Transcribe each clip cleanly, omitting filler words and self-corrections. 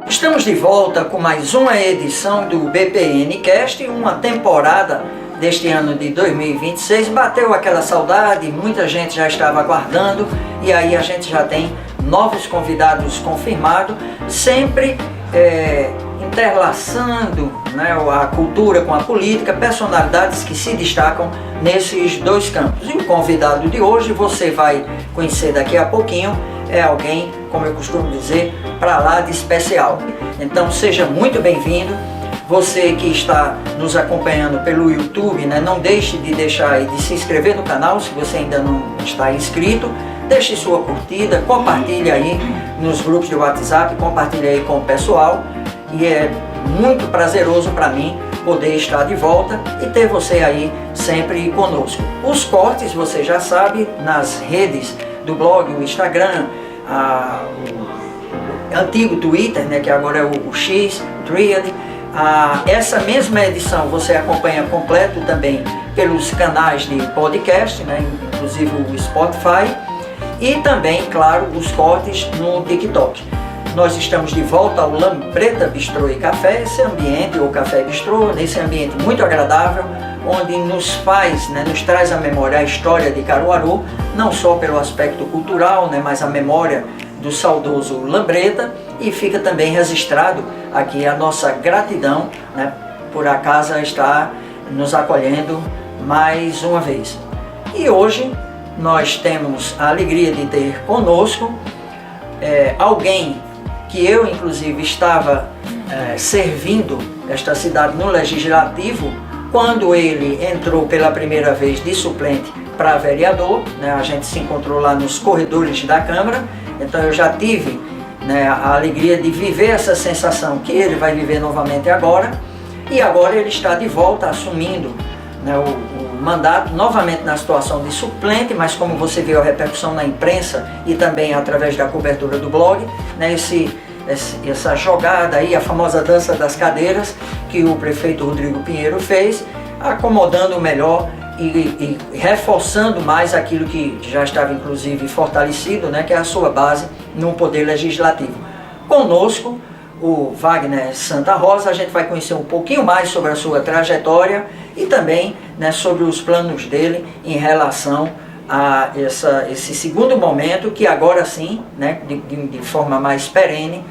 Estamos de volta com mais uma edição do BPN Cast, uma temporada deste ano de 2026. Bateu aquela saudade, muita gente já estava aguardando e aí a gente já tem novos convidados confirmados, sempre interlaçando, né, a cultura com a política, personalidades que se destacam nesses dois campos. E o convidado de hoje, você vai conhecer daqui a pouquinho, é alguém, como eu costumo dizer, para lá de especial. Então seja muito bem-vindo. Você que está nos acompanhando pelo YouTube, né, não deixe de se inscrever no canal se você ainda não está inscrito. Deixe sua curtida, compartilhe aí nos grupos de WhatsApp, compartilhe aí com o pessoal. E é muito prazeroso para mim poder estar de volta e ter você aí sempre conosco. Os cortes, você já sabe, nas redes do blog, o Instagram, o antigo Twitter, né, que agora é o X, Thread. Essa mesma edição você acompanha completo também pelos canais de podcast, né, inclusive o Spotify, e também, claro, os cortes no TikTok. Nós estamos de volta ao Lambreta Bistrô e Café, esse ambiente, ou Café Bistrô, nesse ambiente muito agradável, onde nos traz à memória a história de Caruaru, não só pelo aspecto cultural, né, mas a memória do saudoso Lambreta, e fica também registrado aqui a nossa gratidão, né, por a casa estar nos acolhendo mais uma vez. E hoje nós temos a alegria de ter conosco alguém que eu inclusive estava servindo esta cidade no Legislativo quando ele entrou pela primeira vez de suplente para vereador, né, a gente se encontrou lá nos corredores da Câmara, então eu já tive, né, a alegria de viver essa sensação que ele vai viver novamente agora, e agora ele está de volta assumindo, né, o mandato, novamente na situação de suplente, mas como você viu a repercussão na imprensa e também através da cobertura do blog, né, essa jogada aí, a famosa dança das cadeiras que o prefeito Rodrigo Pinheiro fez, acomodando melhor e reforçando mais aquilo que já estava inclusive fortalecido, né, que é a sua base no Poder Legislativo. Conosco, o Wagner Santa Rosa, a gente vai conhecer um pouquinho mais sobre a sua trajetória e também, né, sobre os planos dele em relação a esse segundo momento, que agora sim, né, de forma mais perene,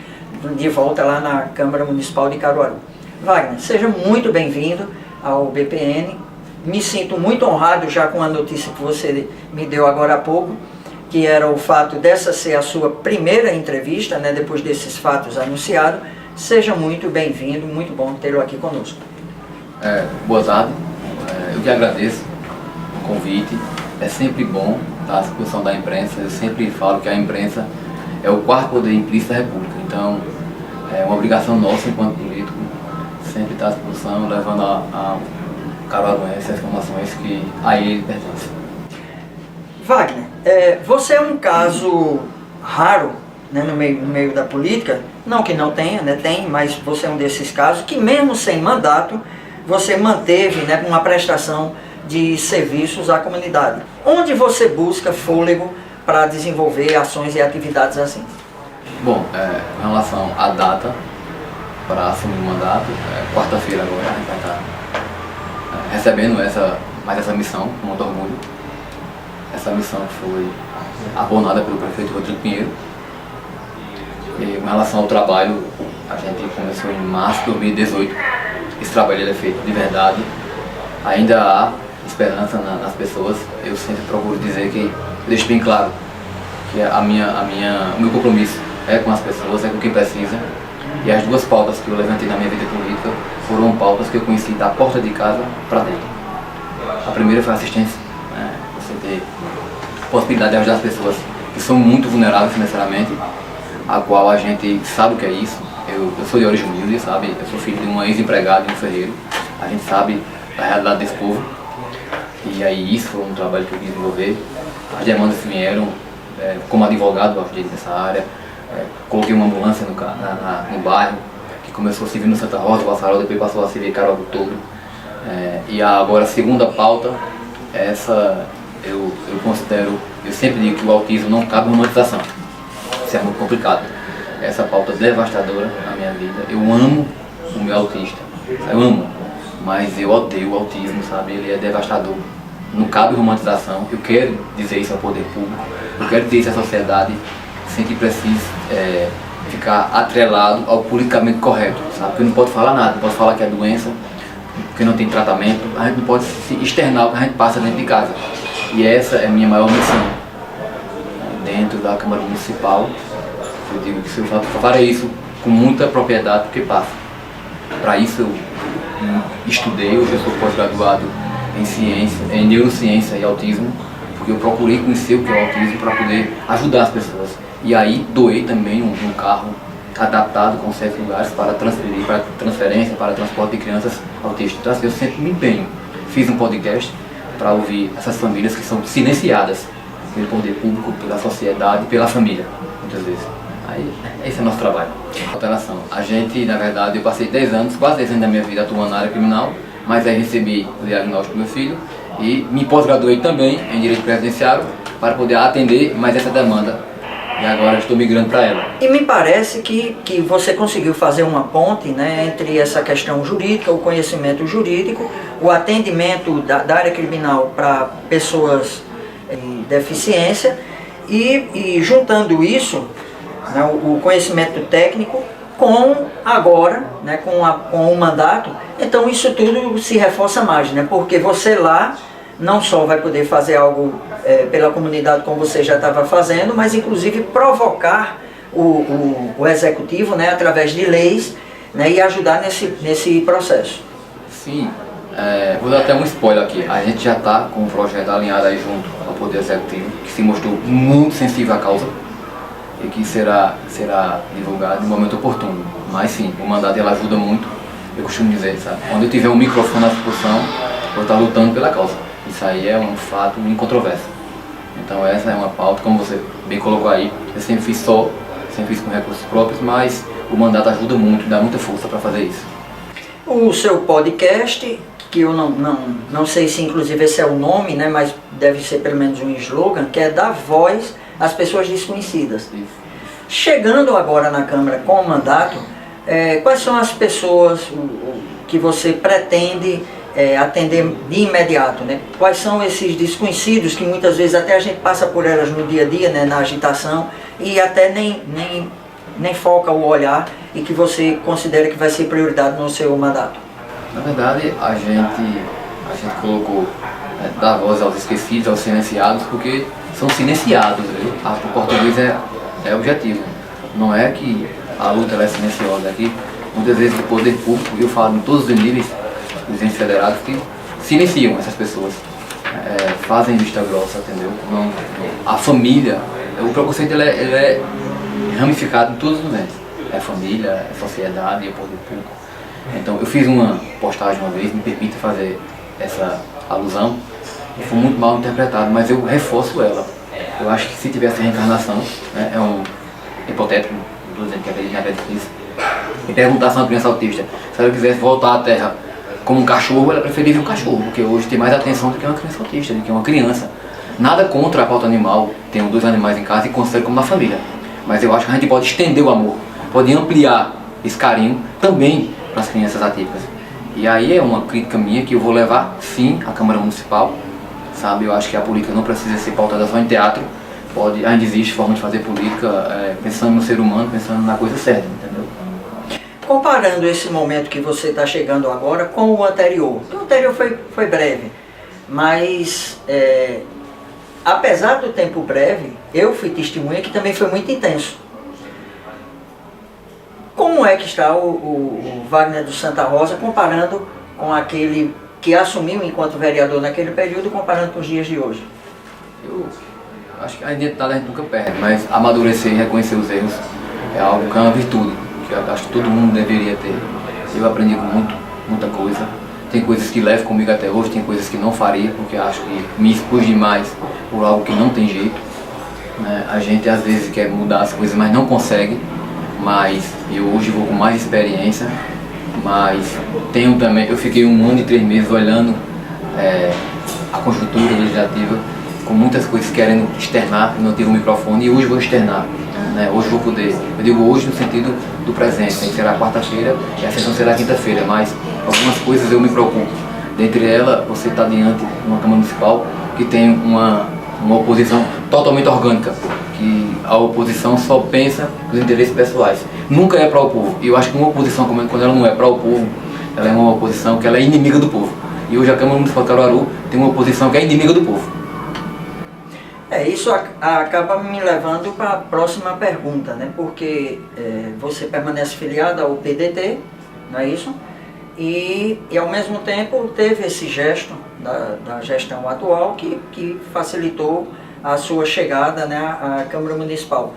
de volta lá na Câmara Municipal de Caruaru. Wagner, seja muito bem-vindo ao BPN. Me sinto muito honrado já com a notícia que você me deu agora há pouco, que era o fato dessa ser a sua primeira entrevista, né, depois desses fatos anunciados. Seja muito bem-vindo, muito bom tê-lo aqui conosco. Boa tarde, eu que agradeço o convite. É sempre bom estar à disposição da imprensa. Eu sempre falo que a imprensa é o quarto poder implícito da República, então é uma obrigação nossa enquanto político sempre estar à disposição, levando a caruaruense as informações que a ele pertencem. Wagner, você é um caso raro, né, no meio da política, não que não tenha, né, tem, mas você é um desses casos que mesmo sem mandato, você manteve, né, uma prestação de serviços à comunidade. Onde você busca fôlego para desenvolver ações e atividades assim? Bom, em relação à data para assumir o mandato, quarta-feira agora a gente vai estar recebendo mais essa missão, com muito orgulho. Essa missão foi abonada pelo prefeito Rodrigo Pinheiro. E em relação ao trabalho, a gente começou em março de 2018. Esse trabalho ele é feito de verdade. Ainda há esperança nas pessoas. Eu sempre procuro dizer que, deixo bem claro, que o meu compromisso é com as pessoas, é com quem precisa. E as duas pautas que eu levantei na minha vida política foram pautas que eu conheci da porta de casa para dentro. A primeira foi a assistência, né? Você ter possibilidade de ajudar as pessoas que são muito vulneráveis financeiramente, a qual a gente sabe o que é isso. Eu sou de origem humilde, sabe? Eu sou filho de uma ex-empregada de um ferreiro. A gente sabe da realidade desse povo. E aí isso foi um trabalho que eu quis desenvolver. As demandas que vieram, como advogado, eu ajudei nessa área. Coloquei uma ambulância no bairro, que começou servindo no Santa Rosa, Vassarol, depois passou a servir Caruaru todo. E agora a segunda pauta, essa eu considero, eu sempre digo que o autismo não cabe romantização. Isso é muito complicado. Essa pauta devastadora na minha vida. Eu amo o meu autista, eu amo, mas eu odeio o autismo, sabe? Ele é devastador. Não cabe romantização. Eu quero dizer isso ao poder público, eu quero dizer isso à sociedade, sem que precise ficar atrelado ao politicamente correto, sabe? Porque não pode falar nada, não pode falar que é doença, porque não tem tratamento, a gente não pode se externar o que a gente passa dentro de casa. E essa é a minha maior missão. Dentro da Câmara Municipal, eu digo que eu farei isso com muita propriedade, porque passa. Para isso eu estudei, hoje eu sou pós-graduado em ciência, em neurociência e autismo, porque eu procurei conhecer o que é o autismo para poder ajudar as pessoas. E aí doei também um carro adaptado com 7 lugares para transferir, para transferência, para transporte de crianças autistas. Então eu sempre me empenho. Fiz um podcast para ouvir essas famílias que são silenciadas pelo poder público, pela sociedade, pela família, muitas vezes. Aí, esse é o nosso trabalho. Alteração. A gente, na verdade, eu passei 10 anos, quase 10 anos da minha vida atuando na área criminal, mas aí recebi o diagnóstico do meu filho e me pós-graduei também em Direito Previdenciário para poder atender mais essa demanda. E agora estou migrando para ela. E me parece que você conseguiu fazer uma ponte, né, entre essa questão jurídica, o conhecimento jurídico, o atendimento da área criminal para pessoas em deficiência e juntando isso, né, o conhecimento técnico com agora, né, com o mandato. Então isso tudo se reforça mais, né, porque você lá não só vai poder fazer algo pela comunidade como você já estava fazendo, mas inclusive provocar o executivo, né, através de leis, né, e ajudar nesse processo. Sim, vou dar até um spoiler aqui. A gente já está com um projeto alinhado aí junto ao Poder Executivo, que se mostrou muito sensível à causa e que será divulgado no momento oportuno. Mas sim, o mandato ela ajuda muito, eu costumo dizer, sabe? Quando eu tiver um microfone à disposição, vou estar lutando pela causa. Isso aí é um fato incontroverso. Então essa é uma pauta, como você bem colocou aí, eu sempre fiz com recursos próprios, mas o mandato ajuda muito, dá muita força para fazer isso. O seu podcast, que eu não sei se inclusive esse é o nome, né, mas deve ser pelo menos um slogan, que é dar voz às pessoas desconhecidas. Isso. Chegando agora na Câmara com o mandato, quais são as pessoas que você pretende atender de imediato, né? Quais são esses desconhecidos que muitas vezes até a gente passa por elas no dia a dia, né, na agitação, e até nem foca o olhar e que você considera que vai ser prioridade no seu mandato? Na verdade, a gente colocou dar voz aos esquecidos, aos silenciados, porque são silenciados, viu? O português é objetivo. Não é que a luta ela é silenciosa, é que muitas vezes o poder público, eu falo em todos os níveis, os entes federados, que silenciam essas pessoas, fazem vista grossa, entendeu? A família, o preconceito ele é ramificado em todos os entes. É família, é sociedade, é poder público. Então eu fiz uma postagem uma vez, me permita fazer essa alusão, e foi muito mal interpretado, mas eu reforço ela. Eu acho que se tivesse reencarnação, né, é um hipotético, não estou dizendo que acredito nisso, e perguntasse a uma criança autista, se ela quisesse voltar à Terra como um cachorro, ela preferia um cachorro, porque hoje tem mais atenção do que uma criança autista, do que uma criança. Nada contra a pauta animal, tenho 2 animais em casa e considero como uma família. Mas eu acho que a gente pode estender o amor, pode ampliar esse carinho também para as crianças atípicas. E aí é uma crítica minha que eu vou levar, sim, à Câmara Municipal, sabe? Eu acho que a política não precisa ser pautada só em teatro, ainda existe forma de fazer política pensando no ser humano, pensando na coisa certa, entendeu? Comparando esse momento que você está chegando agora com o anterior foi breve, mas apesar do tempo breve, eu fui testemunha que também foi muito intenso. Como é que está o Wagner do Santa Rosa comparando com aquele que assumiu enquanto vereador naquele período, comparando com os dias de hoje? Eu acho que a identidade a gente nunca perde, mas amadurecer e reconhecer os erros é algo que é uma virtude, que eu acho que todo mundo deveria ter. Eu aprendi com muita coisa. Tem coisas que levo comigo até hoje, tem coisas que não faria, porque acho que me expus demais por algo que não tem jeito. Né? A gente às vezes quer mudar as coisas, mas não consegue. mas eu hoje vou com mais experiência, mas tenho também, eu fiquei 1 ano e 3 meses olhando a conjuntura legislativa, com muitas coisas querendo externar, não tive o microfone, e hoje vou externar, né? Hoje vou poder, eu digo hoje no sentido do presente, será quarta-feira e a sessão será quinta-feira, mas algumas coisas eu me preocupo. Dentre elas, você está diante de uma Câmara Municipal que tem uma oposição totalmente orgânica, que a oposição só pensa nos interesses pessoais, nunca é para o povo. E eu acho que uma oposição, quando ela não é para o povo, ela é uma oposição que ela é inimiga do povo. E hoje a Câmara Municipal de Caruaru tem uma oposição que é inimiga do povo. Isso acaba me levando para a próxima pergunta, né? Porque você permanece filiado ao PDT, não é isso? E ao mesmo tempo teve esse gesto da gestão atual que facilitou a sua chegada, né, à Câmara Municipal.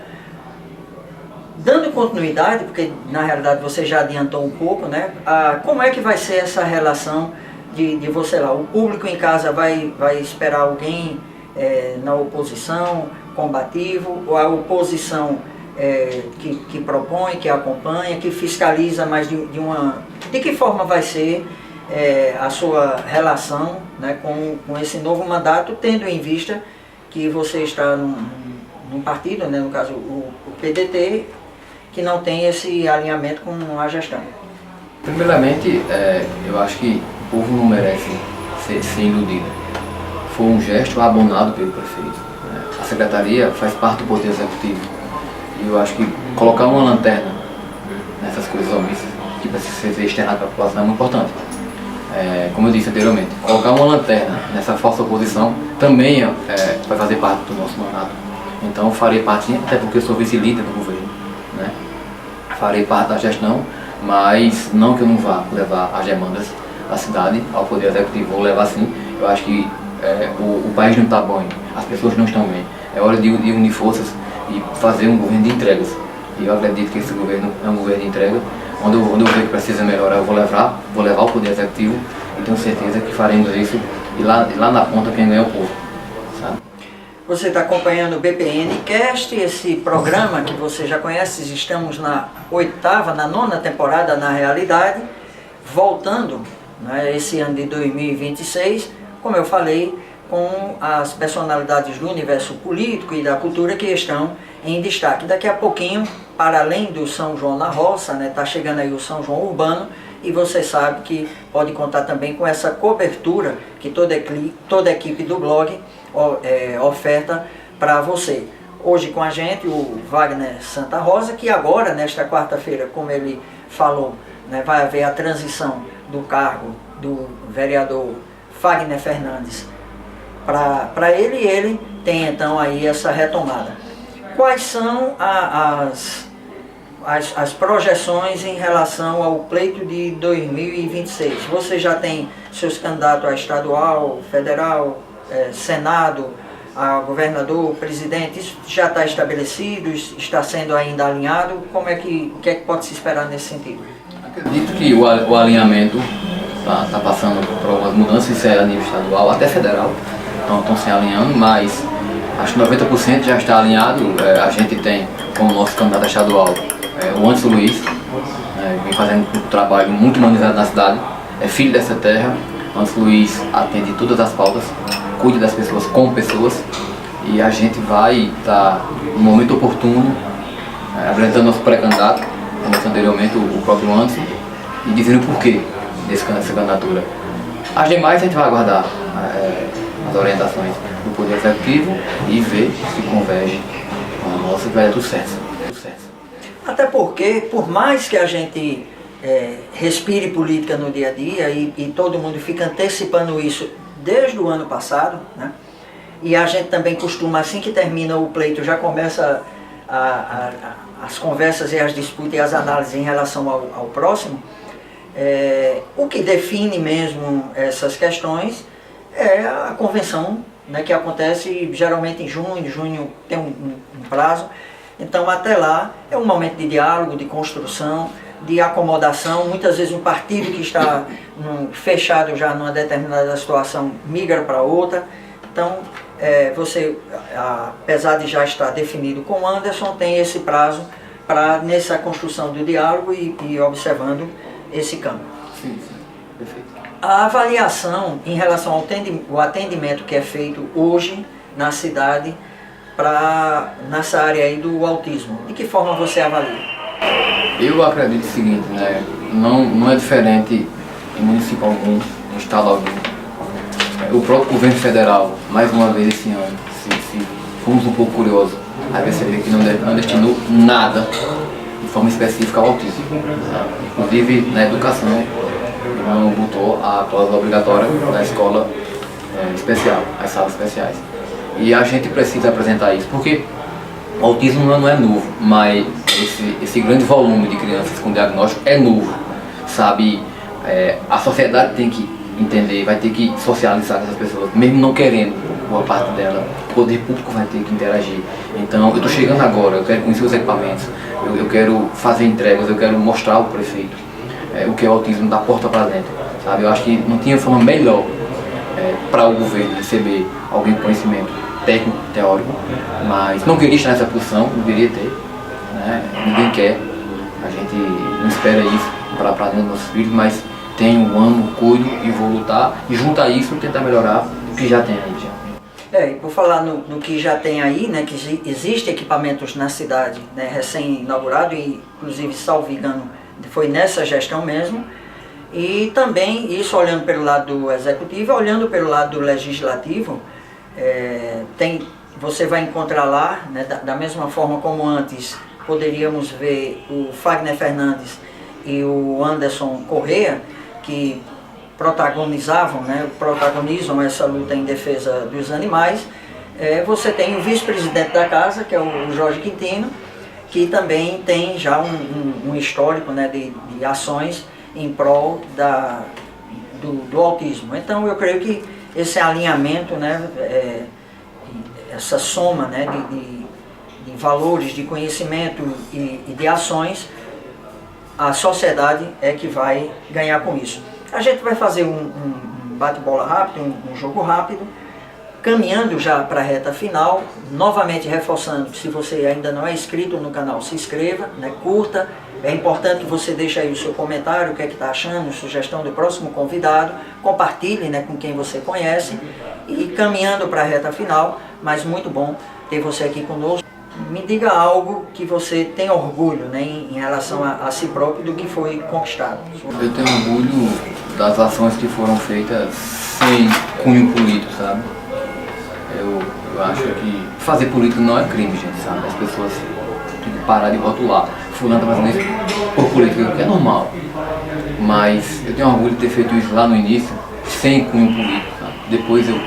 Dando continuidade, porque na realidade você já adiantou um pouco, né? Como é que vai ser essa relação de você lá? O público em casa vai esperar alguém na oposição, combativo, ou a oposição que propõe, que acompanha, que fiscaliza, mas de que forma vai ser a sua relação, né, com esse novo mandato, tendo em vista que você está num partido, né, no caso o PDT, que não tem esse alinhamento com a gestão? Primeiramente, eu acho que o povo não merece ser iludido. Foi um gesto abonado pelo prefeito, né? A secretaria faz parte do Poder Executivo. E eu acho que colocar uma lanterna nessas coisas omissas, que precisa ser externada para a população, é muito importante. Como eu disse anteriormente, colocar uma lanterna nessa falsa oposição também vai fazer parte do nosso mandato. Então farei parte, até porque eu sou vice-líder do governo, né? Farei parte da gestão, mas não que eu não vá levar as demandas da cidade ao Poder Executivo, vou levar sim. Eu acho que o país não está bom, as pessoas não estão bem. É hora de unir forças e fazer um governo de entregas. E eu acredito que esse governo é um governo de entrega. Onde eu ver que precisa melhorar, eu vou levar o Poder Executivo, e tenho certeza que faremos isso, e lá na ponta quem ganha é o povo, sabe? Você está acompanhando o BPN Cast, esse programa que você já conhece. Estamos na 9ª temporada, na realidade, voltando, né, esse ano de 2026, como eu falei, com as personalidades do universo político e da cultura que estão em destaque. Daqui a pouquinho, para além do São João na Roça, né, tá chegando aí o São João Urbano, e você sabe que pode contar também com essa cobertura que toda a equipe do blog oferta para você. Hoje com a gente o Wagner Santa Rosa, que agora, nesta quarta-feira, como ele falou, né, vai haver a transição do cargo do vereador Wagner Fernandes para ele, e ele tem então aí essa retomada. Quais são as projeções em relação ao pleito de 2026? Você já tem seus candidatos a estadual, federal, Senado, a governador, presidente, isso já está estabelecido, está sendo ainda alinhado? O que é que pode se esperar nesse sentido? Acredito que o alinhamento está passando por algumas mudanças, isso é a nível estadual, até federal, estão se alinhando, mas acho que 90% já está alinhado. A gente tem como nosso candidato estadual o Anderson Luiz, vem fazendo um trabalho muito humanizado na cidade, é filho dessa terra. O Anderson Luiz atende todas as pautas, cuida das pessoas como pessoas, e a gente vai estar no momento oportuno apresentando nosso pré-candidato, como disse anteriormente, o próprio Anderson, e dizendo o porquê dessa candidatura. As demais a gente vai aguardar as orientações do Poder Executivo e ver se converge com a nossa, que vai dar tudo certo. Até porque, por mais que a gente respire política no dia a dia, e todo mundo fica antecipando isso desde o ano passado, né? E a gente também costuma, assim que termina o pleito, já começa as conversas e as disputas e as análises em relação ao próximo. O que define mesmo essas questões é a convenção, né, que acontece geralmente em junho tem um prazo. Então até lá é um momento de diálogo, de construção, de acomodação. Muitas vezes um partido que está fechado já numa determinada situação migra para outra. Então você, apesar de já estar definido com o Anderson, tem esse prazo para nessa construção do diálogo e observando esse campo. Sim, perfeito. A avaliação em relação ao atendimento que é feito hoje na cidade nessa área aí do autismo, de que forma você avalia? Eu acredito o seguinte, né? Não é diferente em município algum, em estado algum. O próprio governo federal, mais uma vez esse ano, se fomos um pouco curiosos, a perceber que não destinou nada de forma específica ao autismo. Inclusive na educação, não botou a cláusula obrigatória da escola especial, as salas especiais. E a gente precisa apresentar isso, porque o autismo não é novo, mas esse grande volume de crianças com diagnóstico é novo, sabe? A sociedade tem que entender, vai ter que socializar com essas pessoas, mesmo não querendo, boa parte dela, o poder público vai ter que interagir. Então, eu estou chegando agora, eu quero conhecer os equipamentos, eu quero fazer entregas, eu quero mostrar ao prefeito o que é o autismo da porta para dentro, sabe? Eu acho que não tinha forma melhor para o governo receber alguém com conhecimento técnico, teórico, mas não queria estar nessa posição, não queria ter, né? Ninguém quer, a gente não espera isso para dentro dos nossos filhos, mas tenho, amo, cuido e vou lutar e junto a isso tentar melhorar o que já tem aí já. E por falar no que já tem aí, né, que existem equipamentos na cidade, né, recém-inaugurado e inclusive, salvo engano, foi nessa gestão mesmo, e também isso olhando pelo lado do executivo, olhando pelo lado do legislativo, você vai encontrar lá, né, da mesma forma como antes poderíamos ver o Fagner Fernandes e o Anderson Corrêa, que protagonizam essa luta em defesa dos animais. Você tem o vice-presidente da casa, que é o Jorge Quintino, que também tem já um histórico, né, de ações em prol do autismo. Então eu creio que esse alinhamento, né, essa soma, né, de valores, de conhecimento e de ações, a sociedade é que vai ganhar com isso. A gente vai fazer um bate-bola rápido, um jogo rápido, caminhando já para a reta final, novamente reforçando, se você ainda não é inscrito no canal, se inscreva, né, curta. É importante que você deixe aí o seu comentário, o que é que está achando, sugestão do próximo convidado, compartilhe, né, com quem você conhece, e caminhando para a reta final, mas muito bom ter você aqui conosco. Me diga algo que você tem orgulho, né, em relação a si próprio do que foi conquistado. Eu tenho orgulho das ações que foram feitas sem cunho político, sabe? Eu acho que fazer política não é crime, gente, sabe? As pessoas têm que parar de rotular. Fulano está fazendo isso por política, que é normal. Mas eu tenho orgulho de ter feito isso lá no início, sem cunho político, sabe? Depois eu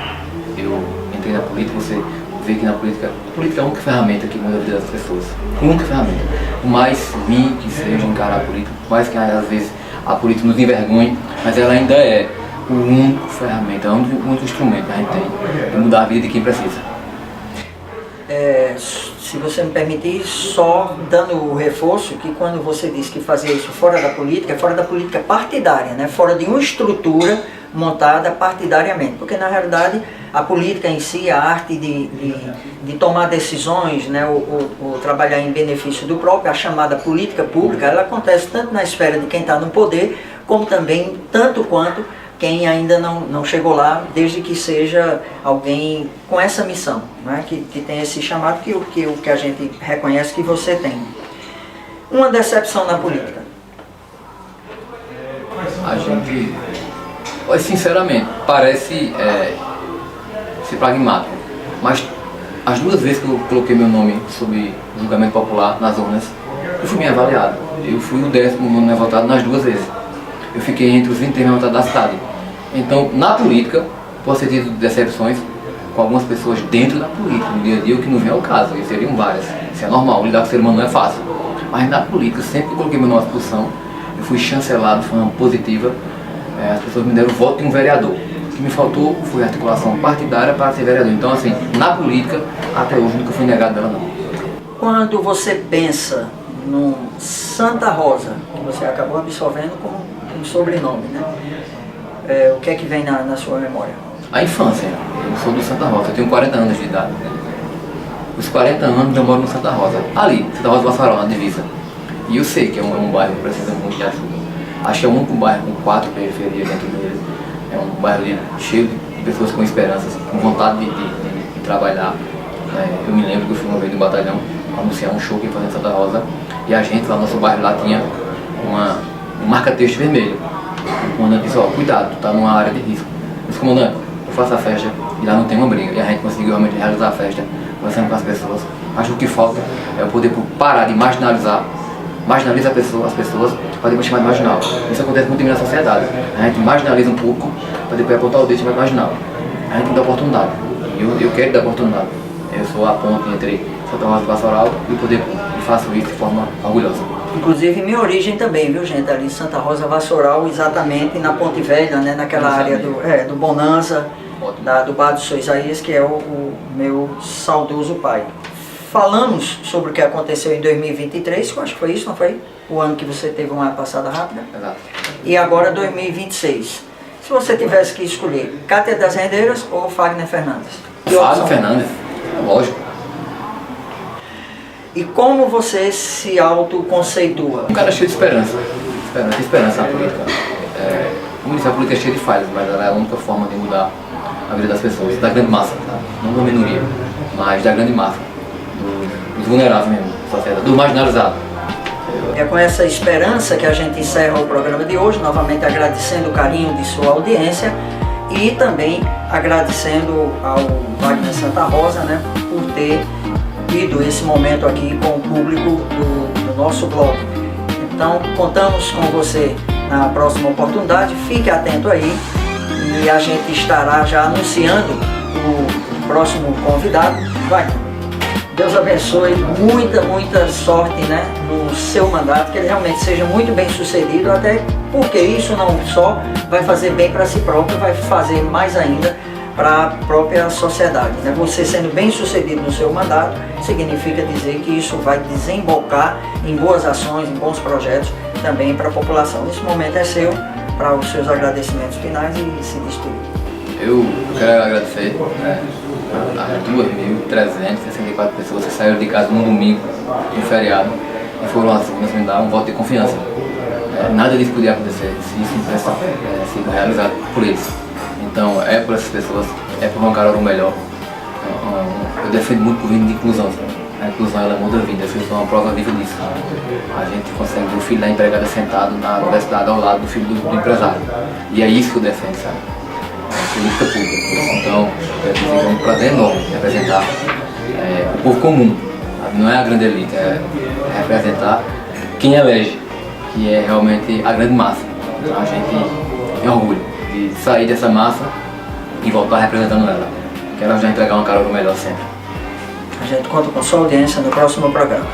entrei na política, você vê que a política é a única ferramenta que muda a vida das pessoas. A única ferramenta. Por mais ruim que seja encarar a política, por mais que às vezes a política nos envergonhe, mas ela ainda é o único ferramenta, o único instrumento que a gente tem de mudar a vida de quem precisa. Se você me permitir, só dando o reforço que quando você diz que fazia isso fora da política, é fora da política partidária, né? Fora de uma estrutura montada partidariamente, porque na realidade a política em si, a arte de tomar decisões, né, ou trabalhar em benefício do próprio, a chamada política pública, ela acontece tanto na esfera de quem está no poder, como também tanto quanto quem ainda não chegou lá, desde que seja alguém com essa missão, né, que tem esse chamado que a gente reconhece que você tem. Uma decepção na política. A gente, sinceramente, parece ser pragmático, mas as duas vezes que eu coloquei meu nome sob julgamento popular nas urnas, eu fui bem avaliado. Eu fui o 19º votado nas duas vezes. Eu fiquei entre os 23 mais votados da cidade. Então, na política, posso ter tido decepções com algumas pessoas dentro da política, no dia a dia, o que não vem ao caso, e seriam várias. Isso é normal, lidar com o ser humano não é fácil. Mas na política, sempre que eu coloquei meu nome à disposição, eu fui chancelado de forma positiva, as pessoas me deram o voto de um vereador. O que me faltou foi articulação partidária para ser vereador. Então, assim, na política, até hoje nunca fui negado dela, não. Quando você pensa no Santa Rosa, que você acabou absorvendo como um sobrenome, né? O que é que vem na sua memória? A infância. Eu sou do Santa Rosa, eu tenho 40 anos de idade. os 40 anos eu moro no Santa Rosa. Ali, Santa Rosa do Vassoural, na divisa. E eu sei que é um bairro que precisa muito de ajuda. Acho que é o único bairro com 4 periferias dentro dele. É um bairro ali cheio de pessoas com esperanças, com vontade de trabalhar. Eu me lembro que eu fui uma vez no batalhão anunciar um show que ia fazer em Santa Rosa. E a gente lá no nosso bairro lá tinha um marca-texto vermelho. O comandante disse, ó, cuidado, tu tá numa área de risco. Eu disse, comandante, eu faço a festa e lá não tem uma briga. E a gente conseguiu realmente realizar a festa, conversando com as pessoas. Mas o que falta é o poder parar de marginaliza as pessoas para depois chamar de marginal. Isso acontece muito na sociedade. A gente marginaliza um pouco para depois apontar o dedo e chamar de marginal. A gente não dá oportunidade. Eu quero dar oportunidade. Eu sou a ponte entre Santa Rosa do Vassoural e o poder público. E faço isso de forma orgulhosa. Inclusive minha origem também, viu gente? Ali em Santa Rosa Vassoural, exatamente na Ponte Velha, né? Naquela área do Bonanza, do Bar do Sr. Isaías, que é o meu saudoso pai. Falamos sobre o que aconteceu em 2023, que eu acho que foi isso, não foi? O ano que você teve uma passada rápida. Exato. E agora 2026. Se você tivesse que escolher Cátia das Rendeiras ou Fagner Fernandes? Fagner Fernandes, lógico. E como você se autoconceitua? Um cara cheio de esperança. Esperança na política. Como disse, a política é cheia de falhas, mas ela é a única forma de mudar a vida das pessoas, da grande massa, tá? Não da minoria, mas da grande massa. Dos vulneráveis mesmo, da sociedade, do marginalizado. É com essa esperança que a gente encerra o programa de hoje, novamente agradecendo o carinho de sua audiência e também agradecendo ao Wagner Santa Rosa, né, por ter tido esse momento aqui com o público do nosso blog. Então, contamos com você na próxima oportunidade, fique atento aí e a gente estará já anunciando o próximo convidado. Wagner, Deus abençoe, muita sorte, né, no seu mandato, que ele realmente seja muito bem sucedido, até porque isso não só vai fazer bem para si próprio, vai fazer mais ainda para a própria sociedade, né? Você sendo bem sucedido no seu mandato, significa dizer que isso vai desembocar em boas ações, em bons projetos também para a população. Esse momento é seu, para os seus agradecimentos finais e se despedir. Eu quero agradecer as 2.364 pessoas que saíram de casa no domingo, no feriado, e foram às urnas me dar um voto de confiança. Nada disso podia acontecer se isso tivesse sido realizado por eles. Então é por essas pessoas, é por um Caruaru melhor. Eu defendo muito o governo de inclusão. A inclusão ela muda a vida, vocês são uma prova viva disso. A gente consegue ver o filho da empregada sentado na universidade ao lado do filho do empresário. E é isso que eu defendo, sabe? Política pública. Então, é um prazer enorme representar o povo comum, sabe? Não é a grande elite, é representar quem elege, que é realmente a grande massa. Então a gente tem orgulho de sair dessa massa e voltar representando ela. Quero já entregar uma Caruaru melhor sempre. A gente conta com sua audiência no próximo programa.